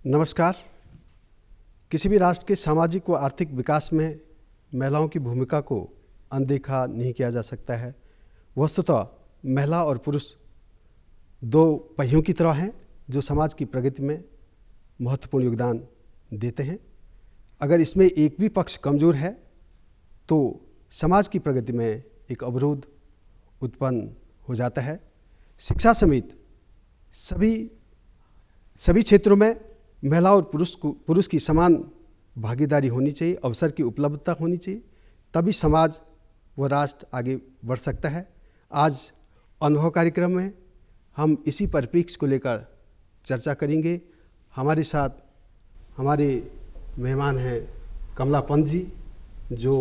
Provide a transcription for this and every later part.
नमस्कार। किसी भी राष्ट्र के सामाजिक व आर्थिक विकास में महिलाओं की भूमिका को अनदेखा नहीं किया जा सकता है। वस्तुतः महिला और पुरुष दो पहियों की तरह हैं जो समाज की प्रगति में महत्वपूर्ण योगदान देते हैं। अगर इसमें एक भी पक्ष कमज़ोर है तो समाज की प्रगति में एक अवरोध उत्पन्न हो जाता है। शिक्षा समेत सभी क्षेत्रों में महिला और पुरुष की समान भागीदारी होनी चाहिए, अवसर की उपलब्धता होनी चाहिए, तभी समाज व राष्ट्र आगे बढ़ सकता है। आज अनुभव कार्यक्रम में हम इसी परिप्रेक्ष्य को लेकर चर्चा करेंगे। हमारे साथ हमारे मेहमान हैं कमला पंत जी, जो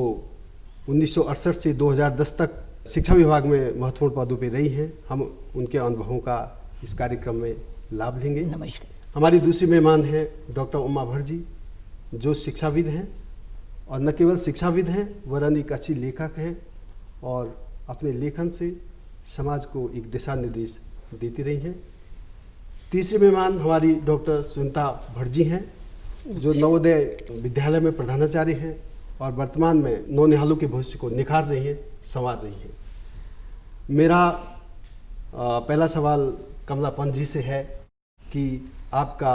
1968 से 2010 तक शिक्षा विभाग में महत्वपूर्ण पदों पर रही हैं। हम उनके अनुभवों का इस कार्यक्रम में लाभ लेंगे। नमस्कार। हमारी दूसरी मेहमान हैं डॉक्टर उमा भट्ट जी, जो शिक्षाविद हैं और न केवल शिक्षाविद हैं वरन एक अच्छी लेखक हैं और अपने लेखन से समाज को एक दिशा निर्देश देती रही हैं। तीसरी मेहमान हमारी डॉक्टर सुनीता भट्ट जी हैं, जो नवोदय विद्यालय में प्रधानाचार्य हैं और वर्तमान में नौनिहालों के भविष्य को निखार रही हैं, संवार रही हैं। मेरा पहला सवाल कमला पंत जी से है कि आपका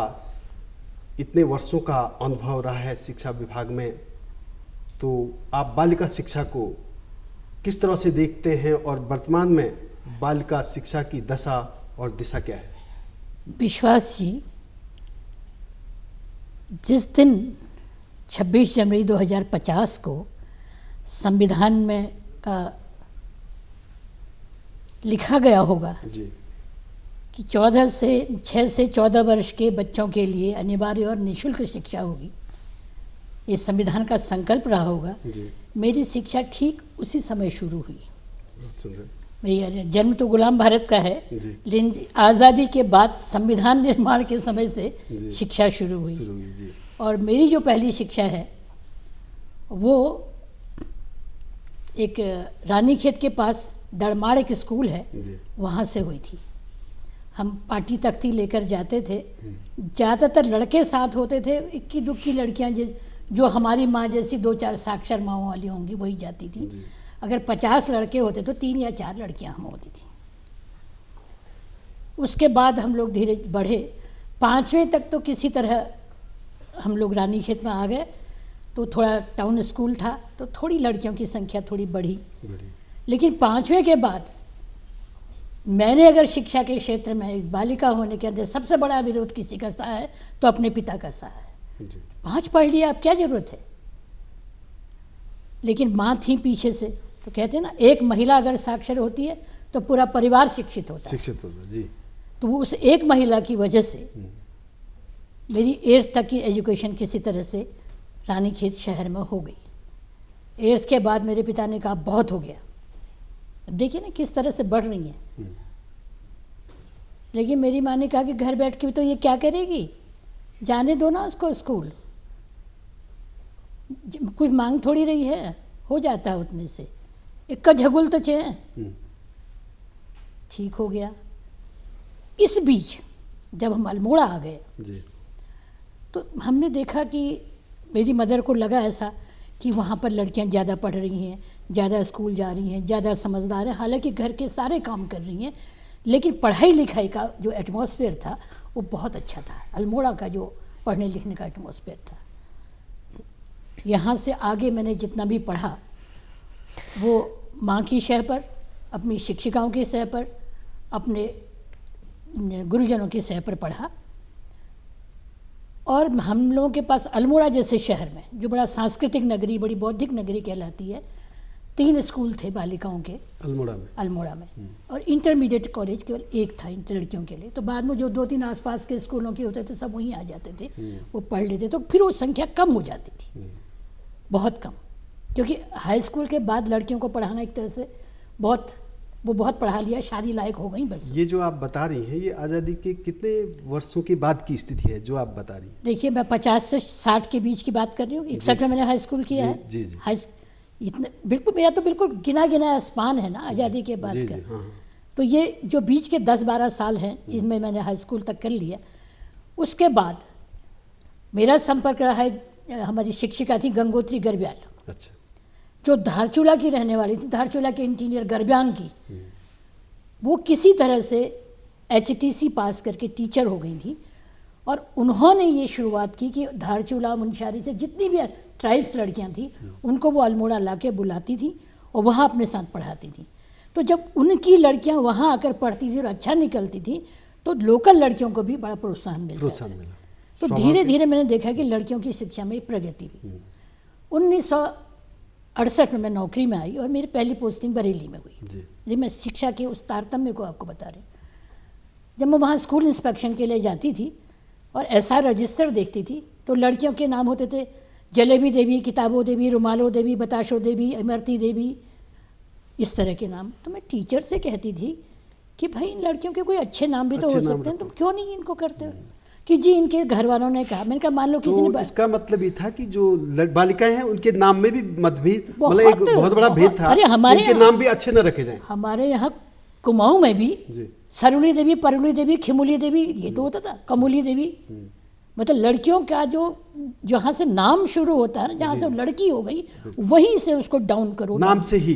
इतने वर्षों का अनुभव रहा है शिक्षा विभाग में, तो आप बालिका शिक्षा को किस तरह से देखते हैं और वर्तमान में बालिका शिक्षा की दशा और दिशा क्या है? विश्वास जी, जिस दिन 26 जनवरी 2050 को संविधान में का लिखा गया होगा जी कि 6 से 14 वर्ष के बच्चों के लिए अनिवार्य और निःशुल्क शिक्षा होगी, ये संविधान का संकल्प रहा होगा। मेरी शिक्षा ठीक उसी समय शुरू हुई। मेरी जन्म तो गुलाम भारत का है, लेकिन आज़ादी के बाद संविधान निर्माण के समय से शिक्षा शुरू हुई। और मेरी जो पहली शिक्षा है वो एक रानीखेत के पास दड़माड़ एक स्कूल है, वहाँ से हुई थी। हम पाटी तख्ती लेकर जाते थे, ज़्यादातर लड़के साथ होते थे, इक्की दुक्की लड़कियां जो हमारी माँ जैसी 2-4 साक्षर माँओं वाली होंगी वही जाती थी। अगर 50 लड़के होते तो 3 या 4 लड़कियां हम होती थी। उसके बाद हम लोग धीरे बढ़े, 5वीं तक तो किसी तरह हम लोग रानीखेत में आ गए, तो थोड़ा टाउन स्कूल था तो थोड़ी लड़कियों की संख्या थोड़ी बढ़ी। लेकिन 5वीं के बाद मैंने अगर शिक्षा के क्षेत्र में इस बालिका होने के अंदर सबसे बड़ा विरोध किसी का सहा है तो अपने पिता का सहा है। 5 पढ़ लिया, अब क्या जरूरत है? लेकिन माँ थी पीछे से, तो कहते हैं ना, एक महिला अगर साक्षर होती है तो पूरा परिवार शिक्षित होता है। जी। तो वो उस एक महिला की वजह से मेरी 8th तक की एजुकेशन किसी तरह से रानीखेत शहर में हो गई। 8th के बाद मेरे पिता ने कहा बहुत हो गया, अब देखिए ना किस तरह से बढ़ रही हैं। लेकिन मेरी माँ ने कहा कि घर बैठ के तो ये क्या करेगी, जाने दो ना उसको स्कूल, कुछ मांग थोड़ी रही है, हो जाता है उतने से, एक का झगुल तो चाहिए। ठीक हो गया। इस बीच जब हम अल्मोड़ा आ गए तो हमने देखा कि मेरी मदर को लगा ऐसा कि वहाँ पर लड़कियाँ ज़्यादा पढ़ रही हैं, ज़्यादा स्कूल जा रही हैं, ज़्यादा समझदार हैं, हालांकि घर के सारे काम कर रही हैं, लेकिन पढ़ाई लिखाई का जो एटमॉस्फेयर था वो बहुत अच्छा था। अल्मोड़ा का जो पढ़ने लिखने का एटमॉस्फेयर था, यहाँ से आगे मैंने जितना भी पढ़ा वो माँ की शह पर, अपनी शिक्षिकाओं की शह पर, अपने गुरुजनों की शह पर पढ़ा। और हम लोगों के पास अल्मोड़ा जैसे शहर में, जो बड़ा सांस्कृतिक नगरी, बड़ी बौद्धिक नगरी कहलाती है, 3 स्कूल थे बालिकाओं के अल्मोड़ा में और इंटरमीडिएट कॉलेज केवल 1 था लड़कियों के लिए। तो बाद में जो 2-3 आसपास के स्कूलों के होते थे सब वहीं आ जाते थे, वो पढ़ लेते, तो फिर वो संख्या कम हो जाती थी, बहुत कम, क्योंकि हाई स्कूल के बाद लड़कियों को पढ़ाना एक तरह से बहुत पढ़ा लिया, शादी लायक हो गई बस। ये जो आप बता रही हैं ये आज़ादी के कितने वर्षों के बाद की स्थिति है जो आप बता रही हैं? देखिए, मैं 50 से 60 के बीच की बात कर रही हूँ। 61 में मैंने हाई स्कूल किया है। जी। इतना बिल्कुल, मेरा तो बिल्कुल गिना स्पान है ना आज़ादी के बाद का। तो ये जो बीच के 10-12 साल हैं जिसमें मैंने हाई स्कूल तक कर लिया, उसके बाद मेरा संपर्क रहा है, हमारी शिक्षिका थी गंगोत्री गर्ब्याल, अच्छा, जो धारचूला की रहने वाली थी, धारचूला के इंजीनियर गर्ब्यांग की। वो किसी तरह से HTC पास करके टीचर हो गई थी, और उन्होंने ये शुरुआत की कि धारचूला मुनस्यारी से जितनी भी ट्राइब्स लड़कियां थी उनको वो अल्मोड़ा ला के बुलाती थी और वहाँ अपने साथ पढ़ाती थी। तो जब उनकी लड़कियां वहाँ आकर पढ़ती थी और अच्छा निकलती थी तो लोकल लड़कियों को भी बड़ा प्रोत्साहन मिला। तो धीरे धीरे मैंने देखा कि लड़कियों की शिक्षा में प्रगति हुई। 1968 में मैं नौकरी में आई और मेरी पहली पोस्टिंग बरेली में हुई। जी, मैं शिक्षा के उस तारतम्य को आपको बता रही हूँ। जब मैं वहाँ स्कूल इंस्पेक्शन के लिए जाती थी और SR रजिस्टर देखती थी तो लड़कियों के नाम होते थे जलेबी देवी, किताबो देवी, रुमालो देवी, बताशो देवी, इमरती देवी, इस तरह के नाम। तो मैं टीचर से कहती थी कि भाई इन लड़कियों के कोई अच्छे नाम भी तो हो सकते हैं, तुम क्यों नहीं इनको करते हो? कि जी इनके घर वालों ने कहा। मैंने कहा मान लो किसी ने, इसका मतलब ये था कि जो बालिकाएं हैं उनके नाम में भी मतभेद, मतलब एक बहुत बड़ा भेद था। अरे हमारे इनके नाम भी अच्छे न रखे जाएं। हमारे यहाँ कुमाऊं में भी सरुली देवी, परुली देवी, खिमुली देवी, ये तो होता था, कमुली देवी। मतलब लड़कियों का जो जहाँ से नाम शुरू होता है ना, जहाँ से लड़की हो गई वहीं से उसको डाउन करो, नाम से ही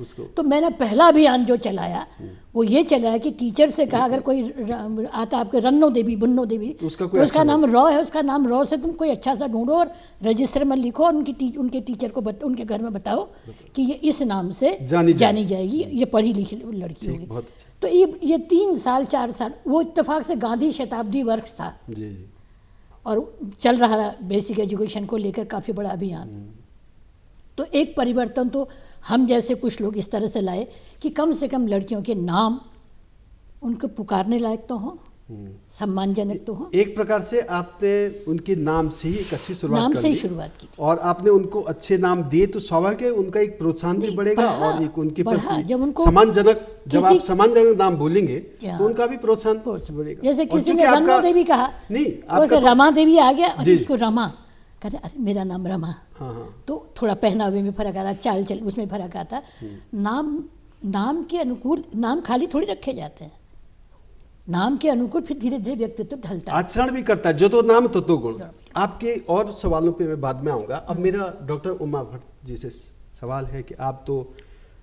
उसको। तो मैंने पहला अभियान जो चलाया वो ये चलाया कि टीचर से कहा अगर कोई आता आपके रन्नो देवी, बुन्नो देवी, तो उसका नाम रॉ है, उसका नाम रॉ से तुम कोई अच्छा सा ढूंढो और रजिस्टर में लिखो और उनके टीचर को उनके घर में बताओ कि ये इस नाम से जानी जाएगी, ये पढ़ी लिखी लड़की होगी। तो ये 3 साल 4 साल वो इत्तेफाक से गांधी शताब्दी वर्ष था और चल रहा था बेसिक एजुकेशन को लेकर काफ़ी बड़ा अभियान। तो एक परिवर्तन तो हम जैसे कुछ लोग इस तरह से लाए कि कम से कम लड़कियों के नाम उनको पुकारने लायक तो हों, सम्मानजनक तो हों। एक प्रकार से आपने उनके नाम से ही एक अच्छी शुरुआत की थी और आपने उनको अच्छे नाम दिए तो स्वाभाविक है उनका एक प्रोत्साहन भी बढ़ेगा और एक उनके प्रति सम्मानजनक, जब आप सम्मानजनक नाम बोलेंगे तो उनका भी प्रोत्साहन बढ़ेगा। जैसे किसी ने रन्नो देवी कहा, नहीं रमा देवी आ गया और उसको रमा करे, अरे मेरा नाम रमा। तो थोड़ा पहनावे में फर्क आता, चाल चल उसमें फर्क आता। नाम के अनुकूल नाम खाली थोड़ी रखे जाते हैं, नाम के अनुकूल फिर धीरे धीरे व्यक्तित्व ढलता है, आचरण भी करता है। जो तो नाम तो गुण। आपके और सवालों पे मैं बाद में आऊँगा। अब मेरा डॉक्टर उमा भट्ट जी से सवाल है कि आप तो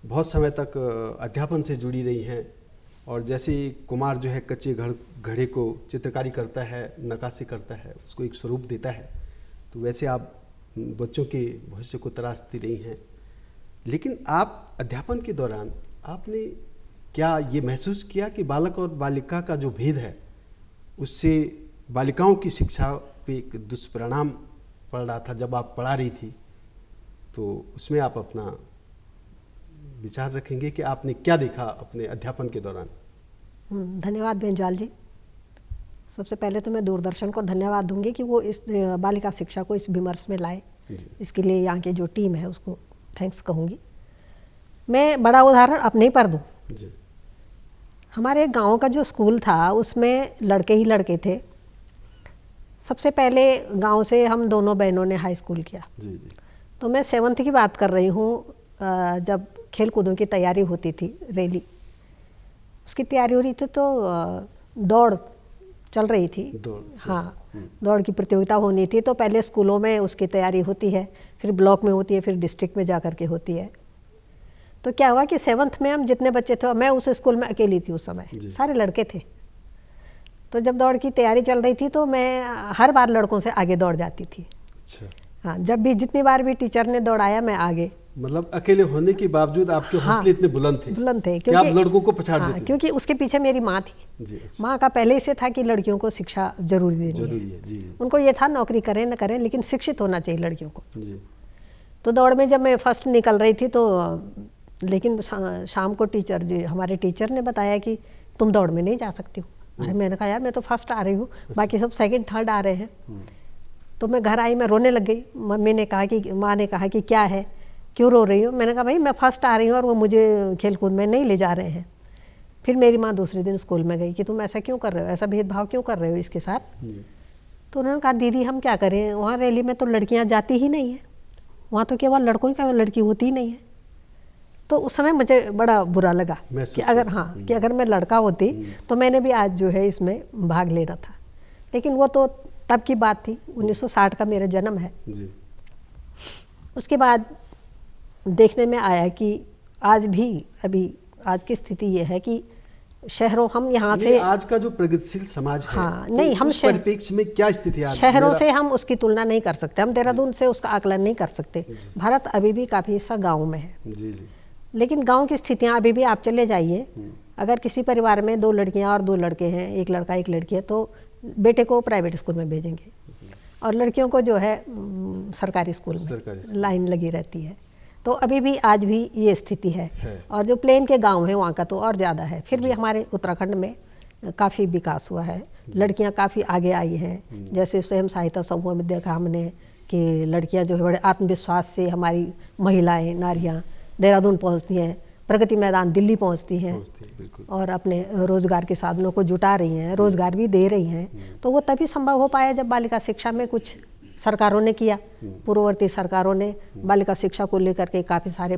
बहुत समय तक अध्यापन से जुड़ी रही हैं और जैसे कुमार जो है कच्चे घड़े को चित्रकारी करता है, नक्काशी करता है, उसको एक स्वरूप देता है, तो वैसे आप बच्चों के भविष्य को तराशती रही हैं। लेकिन आप अध्यापन के दौरान आपने क्या ये महसूस किया कि बालक और बालिका का जो भेद है उससे बालिकाओं की शिक्षा पे एक दुष्परिणाम पड़ रहा था? जब आप पढ़ा रही थी तो उसमें आप अपना विचार रखेंगे कि आपने क्या देखा अपने अध्यापन के दौरान? धन्यवाद बेंजाल जी। सबसे पहले तो मैं दूरदर्शन को धन्यवाद दूंगी कि वो इस बालिका शिक्षा को इस विमर्श में लाए। इसके लिए यहाँ की जो टीम है उसको थैंक्स कहूँगी। मैं बड़ा उदाहरण अपने ही पर दूँ। हमारे गांव का जो स्कूल था उसमें लड़के ही लड़के थे। सबसे पहले गांव से हम दोनों बहनों ने हाई स्कूल किया। तो मैं 7th की बात कर रही हूँ, जब खेल कूदों की तैयारी होती थी, रैली उसकी तैयारी हो रही थी तो दौड़ चल रही थी। दौड़ की प्रतियोगिता होनी थी। तो पहले स्कूलों में उसकी तैयारी होती है, फिर ब्लॉक में होती है, फिर डिस्ट्रिक्ट में जा कर के होती है। तो क्या हुआ कि 7th में हम जितने बच्चे थे, मैं उस स्कूल में अकेली थी उस समय, सारे लड़के थे। तो जब दौड़ की तैयारी चल रही थी तो मैं हर बार लड़कों से आगे दौड़ जाती थी। अच्छा। हाँ, जब भी जितनी बार भी टीचर ने दौड़ाया मैं आगे। मतलब अकेले होने के बावजूद आपके हौसले इतने बुलंद थे कि आप लड़कों को पछाड़ देते? क्योंकि उसके पीछे मेरी माँ थी। अच्छा। माँ का पहले से था कि लड़कियों को शिक्षा जरूरी देनी है। उनको ये था नौकरी करें न करें लेकिन शिक्षित होना चाहिए लड़कियों को। तो दौड़ में जब मैं फर्स्ट निकल रही थी तो लेकिन शाम को टीचर जी हमारे टीचर ने बताया कि तुम दौड़ में नहीं जा सकती हो। अरे मैंने कहा यार मैं तो फर्स्ट आ रही हूँ, बाकी सब 2nd 3rd आ रहे हैं। तो मैं घर आई, मैं रोने लग गई। मम्मी ने कहा कि माँ ने कहा कि क्या है, क्यों रो रही हो? मैंने कहा भाई मैं फर्स्ट आ रही हूँ और वो मुझे खेल कूद में नहीं ले जा रहे हैं। फिर मेरी माँ दूसरे दिन स्कूल में गई कि तुम ऐसा क्यों कर रहे हो, ऐसा भेदभाव क्यों कर रहे हो इसके साथ? तो उन्होंने कहा दीदी हम क्या करें, वहाँ रैली में तो लड़कियाँ जाती ही नहीं है, वहाँ तो केवल लड़कों का लड़की होती ही नहीं है। तो उस समय मुझे बड़ा बुरा लगा कि अगर मैं लड़का होती तो मैंने भी आज जो है इसमें भाग लेना था। लेकिन वो तो तब की बात थी, 1960 का मेरा जन्म है। जी। उसके बाद देखने में आया कि आज भी अभी आज की स्थिति ये है कि शहरों हम यहाँ से आज का जो प्रगतिशील समाज है, हाँ, तो नहीं, हम उस परिप्रेक्ष्य में क्या स्थिति है? शहरों से हम उसकी तुलना नहीं कर सकते, हम देहरादून से उसका आकलन नहीं कर सकते। भारत अभी भी काफ़ी हिस्सा गाँव में है। जी जी। लेकिन गांव की स्थितियां अभी भी, आप चले जाइए, अगर किसी परिवार में 2 लड़कियां और 2 लड़के हैं, एक लड़का एक लड़की है, तो बेटे को प्राइवेट स्कूल में भेजेंगे और लड़कियों को जो है सरकारी स्कूल में लाइन लगी रहती है। तो अभी भी आज भी ये स्थिति है। और जो प्लेन के गांव हैं वहाँ का तो और ज़्यादा है। फिर भी हमारे उत्तराखंड में काफ़ी विकास हुआ है, लड़कियाँ काफ़ी आगे आई हैं। जैसे स्वयं सहायता समूह में देखा हमने कि लड़कियाँ जो है बड़े आत्मविश्वास से, हमारी महिलाएं नारियाँ देहरादून पहुंचती हैं, प्रगति मैदान दिल्ली पहुंचती हैं और अपने रोजगार के साधनों को जुटा रही हैं, रोजगार भी दे रही हैं। तो वो तभी संभव हो पाया जब बालिका शिक्षा में कुछ सरकारों ने किया, पूर्ववर्ती सरकारों ने बालिका शिक्षा को लेकर के काफ़ी सारे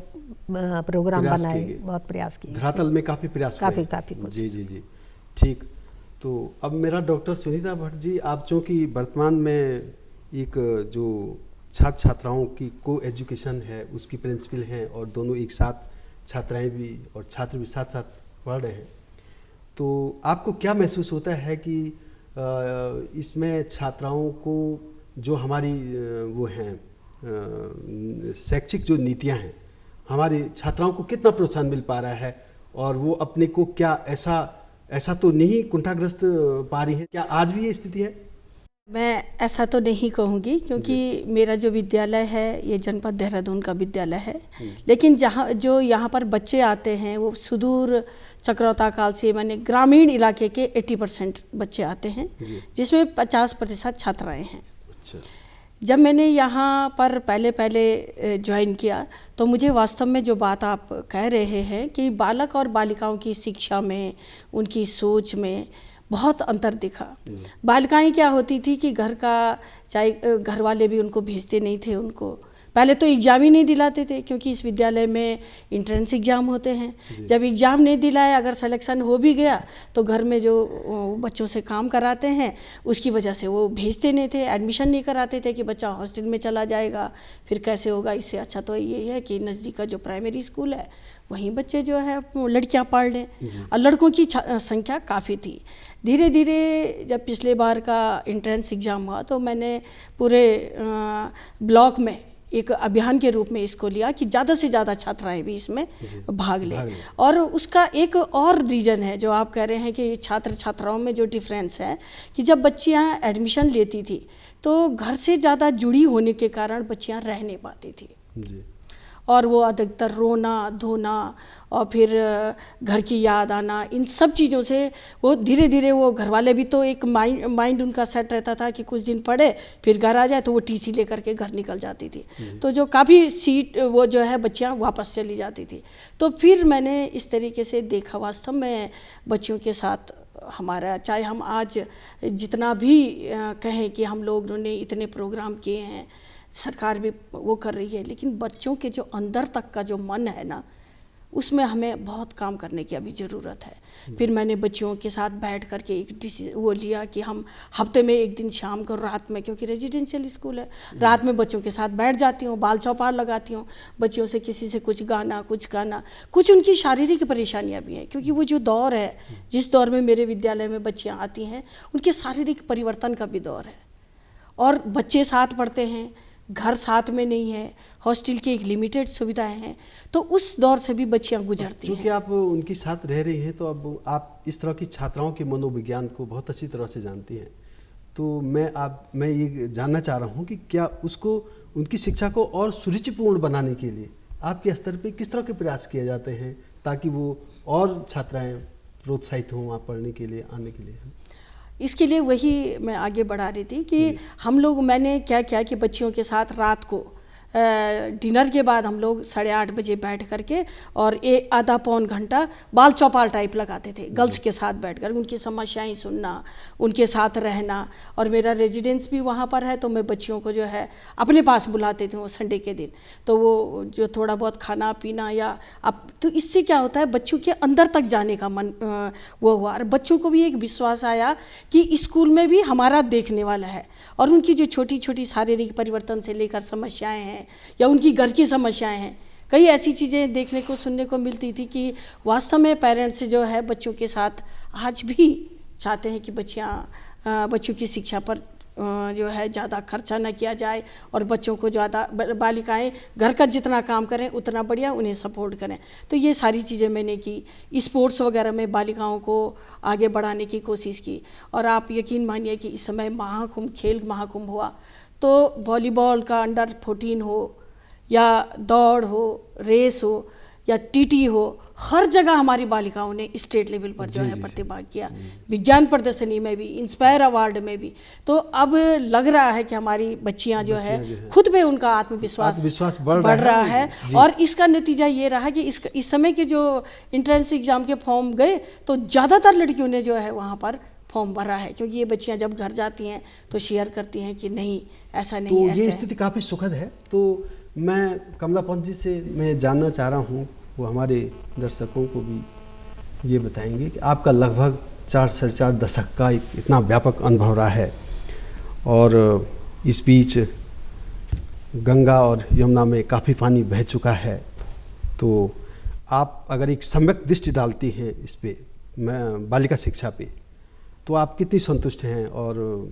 प्रोग्राम बनाए, बहुत प्रयास किए, धरातल में काफ़ी प्रयास, काफ़ी कुछ। जी जी जी, ठीक। तो अब मेरा डॉक्टर सुनीता भट्ट जी, आप चूँकि वर्तमान में एक जो छात्र छात्राओं की को एजुकेशन है उसकी प्रिंसिपल हैं और दोनों एक साथ छात्राएं भी और छात्र भी साथ साथ पढ़ रहे हैं, तो आपको क्या महसूस होता है कि इसमें छात्राओं को जो हमारी वो हैं शैक्षिक जो नीतियां हैं, हमारी छात्राओं को कितना प्रोत्साहन मिल पा रहा है और वो अपने को क्या ऐसा तो नहीं कुंठाग्रस्त पा रही है? क्या आज भी ये स्थिति है? मैं ऐसा तो नहीं कहूँगी, क्योंकि मेरा जो विद्यालय है ये जनपद देहरादून का विद्यालय है, लेकिन जो यहाँ पर बच्चे आते हैं वो सुदूर चक्रौता काल से, माने ग्रामीण इलाके के 80% बच्चे आते हैं, जिसमें 50% छात्राएं हैं। अच्छा। जब मैंने यहाँ पर पहले ज्वाइन किया तो मुझे वास्तव में जो बात आप कह रहे हैं कि बालक और बालिकाओं की शिक्षा में, उनकी सोच में बहुत अंतर दिखा। बालिकाएं क्या होती थी कि घर का, चाहे घर वाले भी उनको भेजते नहीं थे, उनको पहले तो एग्ज़ाम ही नहीं दिलाते थे, क्योंकि इस विद्यालय में इंट्रेंस एग्ज़ाम होते हैं। जब एग्ज़ाम नहीं दिलाया, अगर सिलेक्शन हो भी गया तो घर में जो बच्चों से काम कराते हैं उसकी वजह से वो भेजते नहीं थे, एडमिशन नहीं कराते थे कि बच्चा हॉस्टल में चला जाएगा, फिर कैसे होगा। इससे अच्छा तो ये है कि नज़दीक का जो प्राइमरी स्कूल है वहीं बच्चे जो है लड़कियां पढ़ लें, और लड़कों की संख्या काफ़ी थी। धीरे धीरे जब पिछले बार का इंट्रेंस एग्ज़ाम हुआ तो मैंने पूरे ब्लॉक में एक अभियान के रूप में इसको लिया कि ज़्यादा से ज़्यादा छात्राएं भी इसमें भाग लें। और उसका एक और रीज़न है जो आप कह रहे हैं कि छात्र छात्राओं में जो डिफरेंस है कि जब बच्चियां एडमिशन लेती थी तो घर से ज़्यादा जुड़ी होने के कारण बच्चियां रह नहीं पाती थी जी। और वो अधिकतर रोना धोना और फिर घर की याद आना, इन सब चीज़ों से वो धीरे धीरे, वो घर वाले भी तो एक माइंड उनका सेट रहता था कि कुछ दिन पढ़े फिर घर आ जाए, तो वो टीसी लेकर के घर निकल जाती थी। तो जो काफ़ी सीट वो जो है बच्चियां वापस चली जाती थी। तो फिर मैंने इस तरीके से देखा, वास्तव में बच्चियों के साथ हमारा, चाहे हम आज जितना भी कहें कि हम लोगों ने इतने प्रोग्राम किए हैं, सरकार भी वो कर रही है, लेकिन बच्चों के जो अंदर तक का जो मन है ना, उसमें हमें बहुत काम करने की अभी ज़रूरत है। फिर मैंने बच्चियों के साथ बैठ कर के एक वो लिया कि हम हफ्ते में एक दिन शाम को रात में, क्योंकि रेजिडेंशियल स्कूल है, रात में बच्चों के साथ बैठ जाती हूँ, बाल चौपाल लगाती हूँ, बच्चियों से किसी से कुछ गाना, कुछ उनकी शारीरिक परेशानियाँ भी हैं, क्योंकि वो जो दौर है, जिस दौर में मेरे विद्यालय में बच्चियाँ आती हैं, उनके शारीरिक परिवर्तन का भी दौर है। और बच्चे साथ पढ़ते हैं, घर साथ में नहीं है, हॉस्टल की एक लिमिटेड सुविधाएं हैं, तो उस दौर से भी बच्चियां गुजरती हैं। क्योंकि आप उनके साथ रह रही हैं, तो अब आप इस तरह की छात्राओं के मनोविज्ञान को बहुत अच्छी तरह से जानती हैं। तो मैं ये जानना चाह रहा हूँ कि क्या उसको, उनकी शिक्षा को और सुरुचिपूर्ण बनाने के लिए आपके स्तर पे किस तरह के प्रयास किए जाते हैं ताकि वो और छात्राएँ प्रोत्साहित हों वहाँ पढ़ने के लिए, आने के लिए? इसके लिए वही मैं आगे बढ़ा रही थी कि हम लोग, मैंने क्या किया कि बच्चियों के साथ रात को डिनर के बाद हम लोग 8:30 बजे बैठ करके और एक आधा पौन घंटा बाल चौपाल टाइप लगाते थे गर्ल्स के साथ बैठकर, उनकी समस्याएं सुनना, उनके साथ रहना। और मेरा रेजिडेंस भी वहाँ पर है, तो मैं बच्चियों को जो है अपने पास बुलाते थे वो संडे के दिन, तो वो जो थोड़ा बहुत खाना पीना या अब तो इससे क्या होता है बच्चों के अंदर तक जाने का मन वो हुआ, और बच्चों को भी एक विश्वास आया कि स्कूल में भी हमारा देखने वाला है, और उनकी जो छोटी छोटी शारीरिक परिवर्तन से लेकर समस्याएं हैं या उनकी घर की समस्याएं हैं, कई ऐसी चीज़ें देखने को सुनने को मिलती थी कि वास्तव में पेरेंट्स जो है बच्चों के साथ आज भी चाहते हैं कि बच्चों की शिक्षा पर जो है ज़्यादा खर्चा न किया जाए, और बच्चों को ज़्यादा बालिकाएं घर का जितना काम करें उतना बढ़िया उन्हें सपोर्ट करें। तो ये सारी चीज़ें मैंने की, स्पोर्ट्स वगैरह में बालिकाओं को आगे बढ़ाने की कोशिश की। और आप यकीन मानिए कि इस समय खेल महाकुंभ हुआ, तो वॉलीबॉल का अंडर 14 हो या दौड़ हो, रेस हो या टीटी हो, हर जगह हमारी बालिकाओं ने स्टेट लेवल पर जो है प्रतिभाग किया, विज्ञान प्रदर्शनी में भी, इंस्पायर अवार्ड में भी। तो अब लग रहा है कि हमारी बच्चियां जो है खुद पे उनका आत्मविश्वास बढ़ रहा है। और इसका नतीजा ये रहा कि इस समय के जो एंट्रेंस एग्जाम के फॉर्म गए तो ज़्यादातर लड़कियों ने जो है वहाँ पर फॉर्म भरा है, क्योंकि ये बच्चियां जब घर जाती हैं तो शेयर करती हैं कि नहीं ऐसा नहीं, तो ऐसा ये स्थिति काफ़ी सुखद है। तो मैं कमला पंत जी से मैं जानना चाह रहा हूँ, वो हमारे दर्शकों को भी ये बताएंगे कि आपका लगभग 4 दशक का इतना व्यापक अनुभव रहा है, और इस बीच गंगा और यमुना में काफ़ी पानी बह चुका है। तो आप अगर एक सम्यक दृष्टि डालती हैं इस पे बालिका शिक्षा पे, तो आप कितनी संतुष्ट हैं, और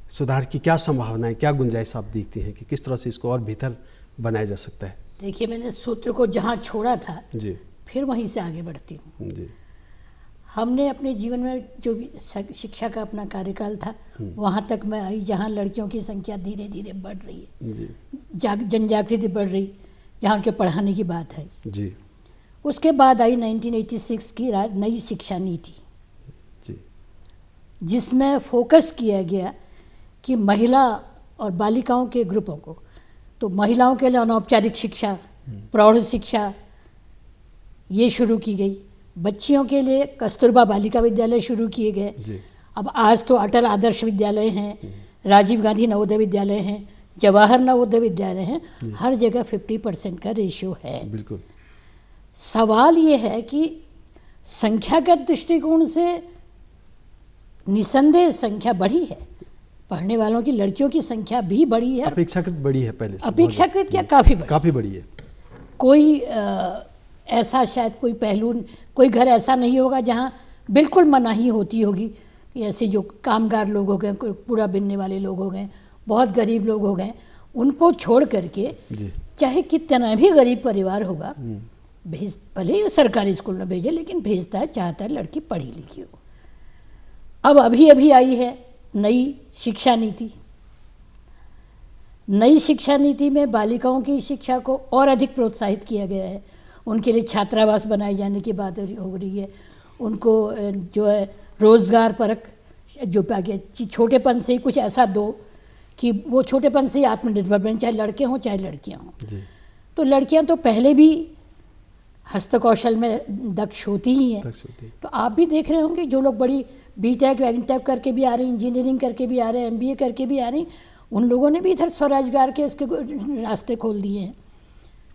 सुधार की क्या संभावनाएं, क्या गुंजाइश आप देखती हैं कि किस तरह से इसको और बेहतर बनाया जा सकता है? देखिए, मैंने सूत्र को जहाँ छोड़ा था जी, फिर वहीं से आगे बढ़ती हूँ। जी, हमने अपने जीवन में जो भी शिक्षा का अपना कार्यकाल था वहाँ तक मैं आई जहाँ लड़कियों की संख्या धीरे धीरे बढ़ रही है, जी, जन जागृति बढ़ रही, जहाँ उनके पढ़ाने की बात है। जी, उसके बाद आई 1986 की नई शिक्षा नीति, जी, जिसमें फोकस किया गया कि महिला और बालिकाओं के ग्रुपों को, तो महिलाओं के लिए अनौपचारिक शिक्षा, प्रौढ़ शिक्षा ये शुरू की गई, बच्चियों के लिए कस्तूरबा बालिका विद्यालय शुरू किए गए। अब आज तो अटल आदर्श विद्यालय हैं, राजीव गांधी नवोदय विद्यालय हैं, जवाहर नवोदय विद्यालय हैं, हर जगह 50% का रेशियो है। बिल्कुल। सवाल ये है कि संख्यागत दृष्टिकोण से निसंदेह संख्या बढ़ी है, पढ़ने वालों की लड़कियों की संख्या भी बढ़ी है, अपेक्षाकृत बड़ी है पहले से, अपेक्षाकृत क्या काफ़ी बड़ी है। कोई ऐसा शायद कोई पहलू, कोई घर ऐसा नहीं होगा जहाँ बिल्कुल मनाही होती होगी। ऐसे जो कामगार लोग हो गए, कूड़ा बीनने वाले लोग हो गए, बहुत गरीब लोग हो गए, उनको छोड़ करके चाहे कितना भी गरीब परिवार होगा, भले ही सरकारी स्कूल में भेजे, लेकिन भेजता है, चाहता है लड़की पढ़ी लिखी हो। अब अभी आई है नई शिक्षा नीति। नई शिक्षा नीति में बालिकाओं की शिक्षा को और अधिक प्रोत्साहित किया गया है, उनके लिए छात्रावास बनाए जाने की बात हो रही है, उनको जो है रोजगार परक जो छोटेपन से ही कुछ ऐसा दो कि वो छोटेपन से ही आत्मनिर्भर बने, चाहे लड़के हों चाहे लड़कियां हों। तो लड़कियां तो पहले भी हस्तकौशल में दक्ष होती ही हैं, तो आप भी देख रहे होंगे जो लोग बड़ी बीटेक एमटेक करके भी आ रही, इंजीनियरिंग करके भी आ रहे हैं, एमबीए करके भी आ रही, उन लोगों ने भी इधर स्वरोजगार के इसके रास्ते खोल दिए हैं,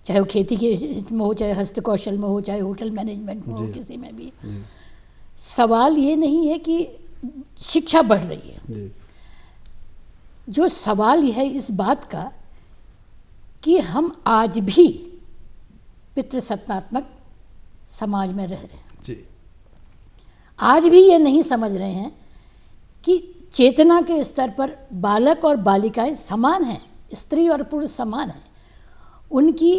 चाहे वो खेती के में हो, चाहे हस्तकौशल में हो, चाहे होटल मैनेजमेंट में हो, किसी में भी। सवाल ये नहीं है कि शिक्षा बढ़ रही है, जो सवाल यह है इस बात का कि हम आज भी पितृसत्तात्मक समाज में रह रहे हैं। जी। आज भी ये नहीं समझ रहे हैं कि चेतना के स्तर पर बालक और बालिकाएं समान हैं, स्त्री और पुरुष समान हैं, उनकी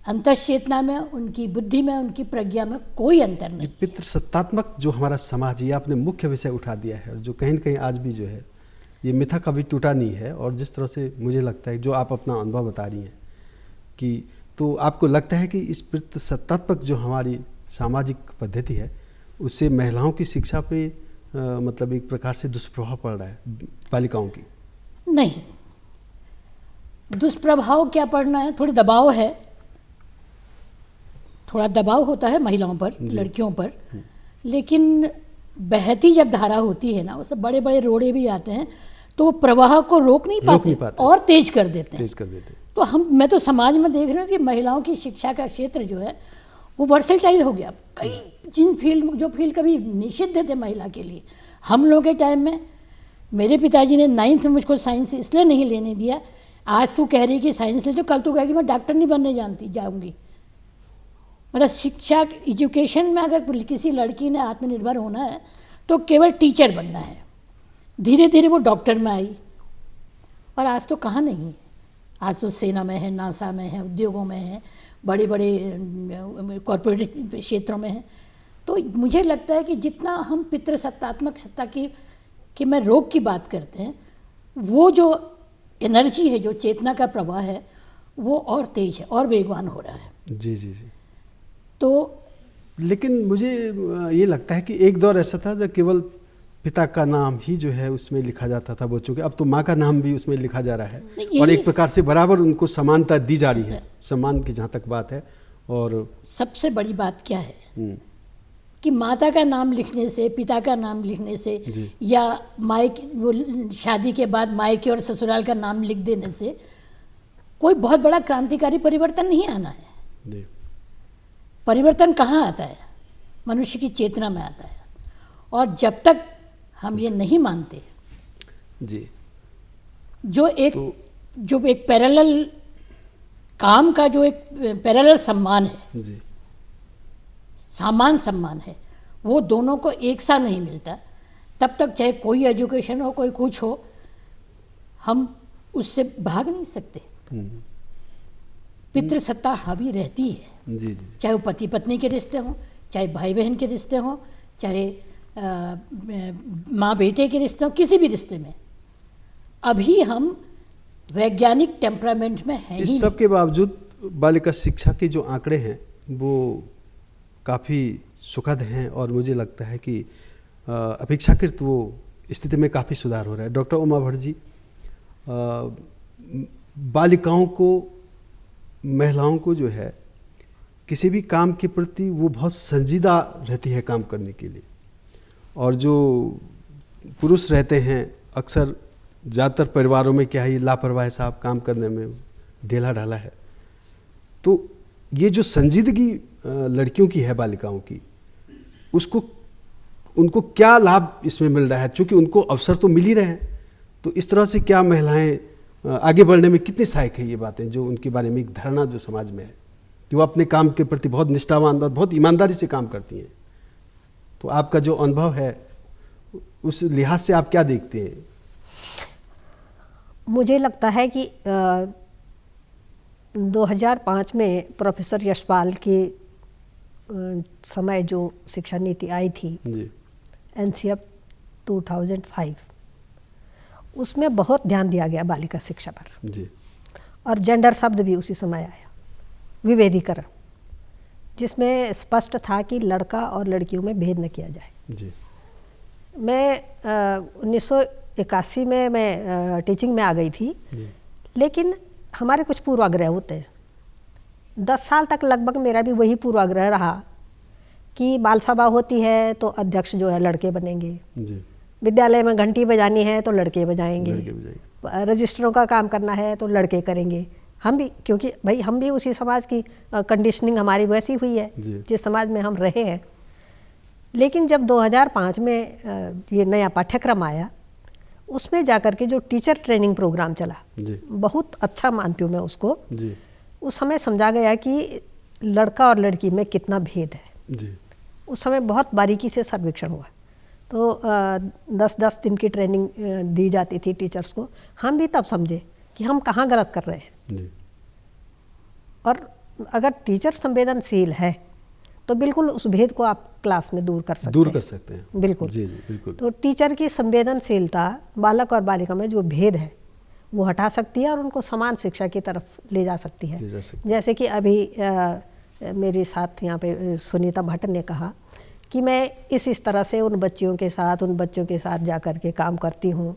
अंतश्चेतना में, उनकी बुद्धि में, उनकी प्रज्ञा में कोई अंतर नहीं। पितृसत्तात्मक जो हमारा समाज, ये आपने मुख्य विषय उठा दिया है, और जो कहीं न कहीं आज भी जो है ये मिथा कभी टूटा नहीं है। और जिस तरह से मुझे लगता है, जो आप अपना अनुभव बता रही हैं कि, तो आपको लगता है कि इस पितृसत्तात्मक जो हमारी सामाजिक पद्धति है, उससे महिलाओं की शिक्षा पे मतलब एक प्रकार से दुष्प्रभाव पड़ रहा है बालिकाओं की? नहीं, दुष्प्रभाव क्या पड़ना है, थोड़ी दबाव है, थोड़ा दबाव होता है महिलाओं पर, लड़कियों पर, लेकिन बहती जब धारा होती है ना, उससे बड़े बड़े रोड़े भी आते हैं तो वो प्रवाह को रोक नहीं पाते और तेज कर देते हैं। तो मैं तो समाज में देख रही हूँ कि महिलाओं की शिक्षा का क्षेत्र जो है वो वर्सेटाइल हो गया। कई जो फील्ड कभी निषिद्ध थे महिला के लिए, हम लोगों के टाइम में मेरे पिताजी ने 9th में मुझको साइंस इसलिए नहीं लेने दिया, आज तू कह रही कि साइंस ले, तो कल तू कहेगी मैं डॉक्टर नहीं बनने जाऊँगी। मतलब शिक्षा, एजुकेशन में अगर किसी लड़की ने आत्मनिर्भर होना है तो केवल टीचर बनना है। धीरे धीरे वो डॉक्टर में आई, और आज तो कहाँ नहीं है, आज तो सेना में है, नासा में है, उद्योगों में है, बड़े बड़े कॉरपोरेट क्षेत्रों में है। तो मुझे लगता है कि जितना हम पितृसत्तात्मक सत्ता की मैं रोग की बात करते हैं, वो जो एनर्जी है, जो चेतना का प्रवाह है, वो और तेज है और वेगवान हो रहा है। जी जी जी। तो लेकिन मुझे ये लगता है कि एक दौर ऐसा था जब केवल पिता का नाम ही जो है उसमें लिखा जाता था बच्चों के, अब तो माँ का नाम भी उसमें लिखा जा रहा है, और एक प्रकार से बराबर उनको समानता दी जा रही है, सम्मान की जहाँ तक बात है। और सबसे बड़ी बात क्या है कि माता का नाम लिखने से, पिता का नाम लिखने से, या वो शादी के बाद मायके और ससुराल का नाम लिख देने से कोई बहुत बड़ा क्रांतिकारी परिवर्तन नहीं आना है। परिवर्तन कहाँ आता है? मनुष्य की चेतना में आता है। और जब तक हम ये नहीं मानते जी, जो एक पैरेलल काम का जो एक पैरेलल सम्मान है जी, समान सम्मान है, वो दोनों को एक साथ नहीं मिलता, तब तक चाहे कोई एजुकेशन हो, कोई कुछ हो, हम उससे भाग नहीं सकते। पितृसत्ता हावी रहती है जी, जी। चाहे वो पति पत्नी के रिश्ते हों, चाहे भाई बहन के रिश्ते हों, चाहे माँ बेटे के रिश्ते हों, किसी भी रिश्ते में अभी हम वैज्ञानिक टेम्परामेंट में हैं। इस सब के बावजूद बालिका शिक्षा के जो आंकड़े हैं वो काफ़ी सुखद हैं, और मुझे लगता है कि अपेक्षाकृत वो स्थिति में काफ़ी सुधार हो रहा है। डॉक्टर उमा भट्ट जी, बालिकाओं को, महिलाओं को जो है किसी भी काम के प्रति वो बहुत संजीदा रहती है काम करने के लिए, और जो पुरुष रहते हैं अक्सर ज़्यादातर परिवारों में क्या है, ये लापरवाह साहब काम करने में ढेला ढाला है। तो ये जो संजीदगी लड़कियों की है, बालिकाओं की, उसको उनको क्या लाभ इसमें मिल रहा है? चूँकि उनको अवसर तो मिल ही रहे हैं, तो इस तरह से क्या महिलाएं आगे बढ़ने में कितनी सहायक है ये बातें, जो उनके बारे में एक धारणा जो समाज में है कि वो अपने काम के प्रति बहुत निष्ठावान और बहुत ईमानदारी से काम करती हैं। तो आपका जो अनुभव है उस लिहाज से आप क्या देखते हैं? मुझे लगता है कि 2005 में प्रोफेसर यशपाल के समय जो शिक्षा नीति आई थी जी, NCF 2005, उसमें बहुत ध्यान दिया गया बालिका शिक्षा पर जी, और जेंडर शब्द भी उसी समय आया, विभेदीकरण, जिसमें स्पष्ट था कि लड़का और लड़कियों में भेद न किया जाए जी। मैं 1981 में मैं टीचिंग में आ गई थी, लेकिन हमारे कुछ पूर्वाग्रह होते हैं। 10 साल तक लगभग मेरा भी वही पूर्वाग्रह रहा कि बाल सभा होती है तो अध्यक्ष जो है लड़के बनेंगे जी, विद्यालय में घंटी बजानी है तो लड़के बजाएंगे, रजिस्टरों का काम करना है तो लड़के करेंगे। हम भी, क्योंकि भाई हम भी उसी समाज की कंडीशनिंग हमारी वैसी हुई है जिस समाज में हम रहे हैं। लेकिन जब 2005 में ये नया पाठ्यक्रम आया, उसमें जाकर के जो टीचर ट्रेनिंग प्रोग्राम चला, बहुत अच्छा मानती हूँ मैं उसको। उस समय समझा गया कि लड़का और लड़की में कितना भेद है। उस समय बहुत बारीकी से सर्वेक्षण हुआ, तो 10-10 दिन की ट्रेनिंग दी जाती थी टीचर्स को। हम भी तब समझे कि हम कहाँ गलत कर रहे हैं। और अगर टीचर संवेदनशील है तो बिल्कुल उस भेद को आप क्लास में दूर कर सकते हैं। बिल्कुल जी, बिल्कुल। तो टीचर की संवेदनशीलता बालक और बालिका में जो भेद है वो हटा सकती है और उनको समान शिक्षा की तरफ ले जा सकती है। जैसे कि अभी मेरे साथ यहाँ पे सुनीता भट्ट ने कहा कि मैं इस तरह से उन बच्चों के साथ जा कर के काम करती हूँ,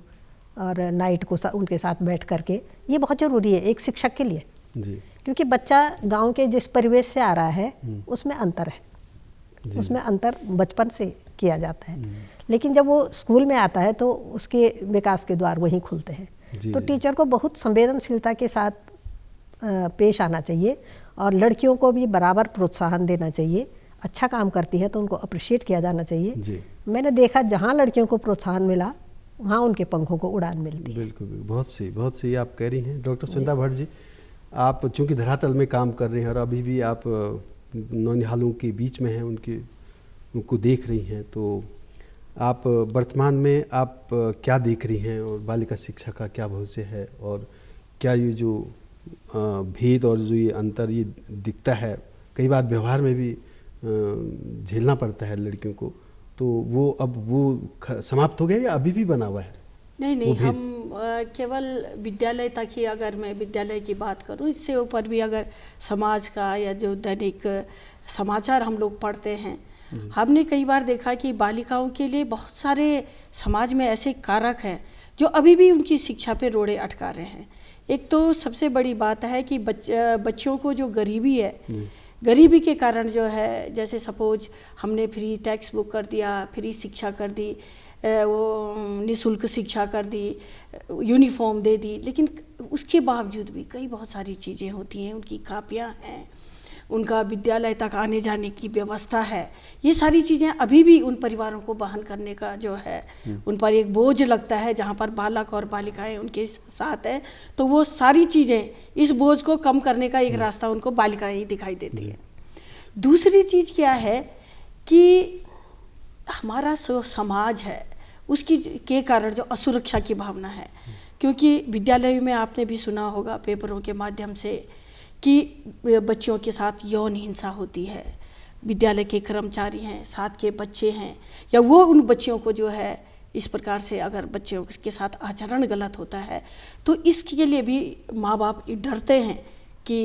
और नाइट को उनके साथ बैठ करके, ये बहुत ज़रूरी है एक शिक्षक के लिए जी। क्योंकि बच्चा गांव के जिस परिवेश से आ रहा है उसमें अंतर है, उसमें अंतर बचपन से किया जाता है, लेकिन जब वो स्कूल में आता है तो उसके विकास के द्वार वहीं खुलते हैं। तो टीचर को बहुत संवेदनशीलता के साथ पेश आना चाहिए और लड़कियों को भी बराबर प्रोत्साहन देना चाहिए। अच्छा काम करती है तो उनको अप्रिशिएट किया जाना चाहिए। मैंने देखा जहाँ लड़कियों को प्रोत्साहन मिला वहाँ उनके पंखों को उड़ान मिलती है। बिल्कुल, बहुत सही आप कह रही हैं। डॉक्टर सुनीता भट्ट जी, आप चूँकि धरातल में काम कर रहे हैं और अभी भी आप नौनिहालों के बीच में हैं, उनको देख रही हैं, तो आप वर्तमान में आप क्या देख रही हैं और बालिका शिक्षा का क्या भविष्य है, और क्या ये जो भेद और जो ये अंतर ये दिखता है, कई बार व्यवहार में भी झेलना पड़ता है लड़कियों को, तो वो अब वो समाप्त हो गया या अभी भी बना हुआ है? नहीं, हम केवल विद्यालय तक ही, अगर मैं विद्यालय की बात करूं, इससे ऊपर भी अगर समाज का या जो दैनिक समाचार हम लोग पढ़ते हैं, हमने कई बार देखा कि बालिकाओं के लिए बहुत सारे समाज में ऐसे कारक हैं जो अभी भी उनकी शिक्षा पे रोड़े अटका रहे हैं। एक तो सबसे बड़ी बात है कि बच्चों को जो गरीबी है, गरीबी के कारण जो है, जैसे सपोज हमने फ्री टेक्स्ट बुक कर दिया, फ्री शिक्षा कर दी, वो निःशुल्क शिक्षा कर दी, यूनिफॉर्म दे दी, लेकिन उसके बावजूद भी कई बहुत सारी चीज़ें होती हैं, उनकी कापियाँ हैं, उनका विद्यालय तक आने जाने की व्यवस्था है, ये सारी चीज़ें अभी भी उन परिवारों को वहन करने का जो है उन पर एक बोझ लगता है। जहाँ पर बालक और बालिकाएं उनके साथ हैं तो वो सारी चीज़ें, इस बोझ को कम करने का एक रास्ता उनको बालिकाएं ही दिखाई देती हैं। दूसरी चीज़ क्या है कि हमारा समाज है, उसकी के कारण जो असुरक्षा की भावना है, क्योंकि विद्यालय में आपने भी सुना होगा पेपरों के माध्यम से कि बच्चियों के साथ यौन हिंसा होती है, विद्यालय के कर्मचारी हैं, साथ के बच्चे हैं, या वो उन बच्चियों को जो है इस प्रकार से अगर बच्चों के साथ आचरण गलत होता है तो इसके लिए भी माँ बाप डरते हैं कि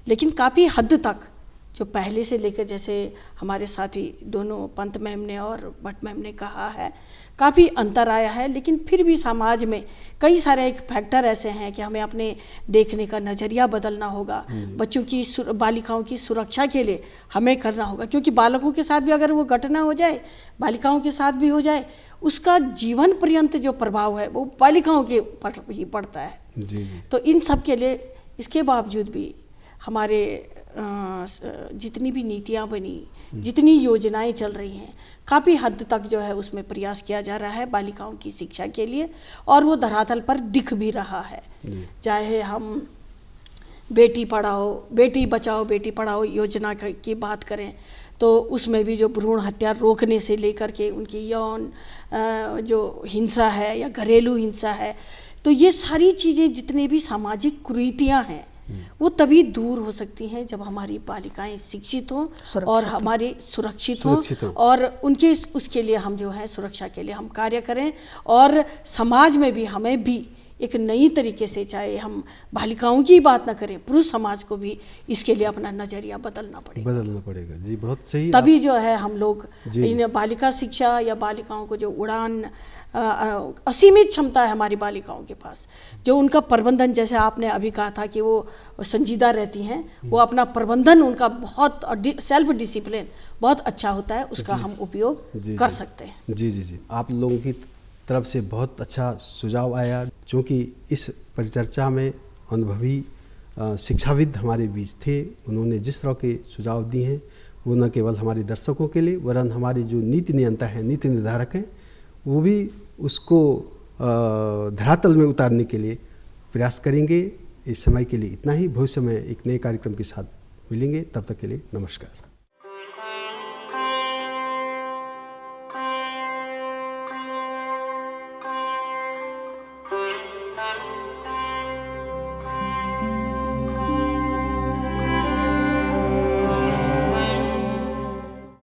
लेकिन काफ़ी हद तक जो पहले से लेकर, जैसे हमारे साथी दोनों पंत मैम ने और भट्ट मैम ने कहा है, काफ़ी अंतर आया है, लेकिन फिर भी समाज में कई सारे एक फैक्टर ऐसे हैं कि हमें अपने देखने का नज़रिया बदलना होगा। बच्चों की बालिकाओं की सुरक्षा के लिए हमें करना होगा, क्योंकि बालकों के साथ भी अगर वो घटना हो जाए, बालिकाओं के साथ भी हो जाए, उसका जीवन पर्यंत जो प्रभाव है वो बालिकाओं के ऊपर ही पड़ता है। जी। तो इन सब के लिए, इसके बावजूद भी हमारे जितनी भी नीतियाँ बनी, जितनी योजनाएं चल रही हैं, काफ़ी हद तक जो है उसमें प्रयास किया जा रहा है बालिकाओं की शिक्षा के लिए, और वो धरातल पर दिख भी रहा है। चाहे हम बेटी पढ़ाओ, बेटी बचाओ, बेटी पढ़ाओ योजना की बात करें तो उसमें भी जो भ्रूण हत्या रोकने से लेकर के उनकी यौन जो हिंसा है या घरेलू हिंसा है, तो ये सारी चीज़ें जितनी भी सामाजिक कुरीतियाँ हैं वो तभी दूर हो सकती हैं जब हमारी बालिकाएं शिक्षित हों और हमारे सुरक्षित हों, और उनके उसके लिए हम जो है सुरक्षा के लिए हम कार्य करें, और समाज में भी हमें भी एक नई तरीके से, चाहे हम बालिकाओं की बात ना करें, पुरुष समाज को भी इसके लिए अपना नज़रिया बदलना पड़ेगा। जी, बहुत सही। तभी जो है हम लोग इन बालिका शिक्षा या बालिकाओं को जो उड़ान, असीमित क्षमता है हमारी बालिकाओं के पास, जो उनका प्रबंधन, जैसे आपने अभी कहा था कि वो संजीदा रहती हैं, वो अपना प्रबंधन उनका बहुत, सेल्फ डिसिप्लिन बहुत अच्छा होता है, उसका हम उपयोग कर सकते हैं। जी, आप लोगों की तरफ से बहुत अच्छा सुझाव आया। चूँकि इस परिचर्चा में अनुभवी शिक्षाविद हमारे बीच थे, उन्होंने जिस तरह के सुझाव दिए हैं वो न केवल हमारे दर्शकों के लिए, वरन हमारे जो नीति नियंता हैं, नीति निर्धारक हैं, वो भी उसको धरातल में उतारने के लिए प्रयास करेंगे। इस समय के लिए इतना ही। भविष्य में एक नए कार्यक्रम के साथ मिलेंगे, तब तक के लिए नमस्कार।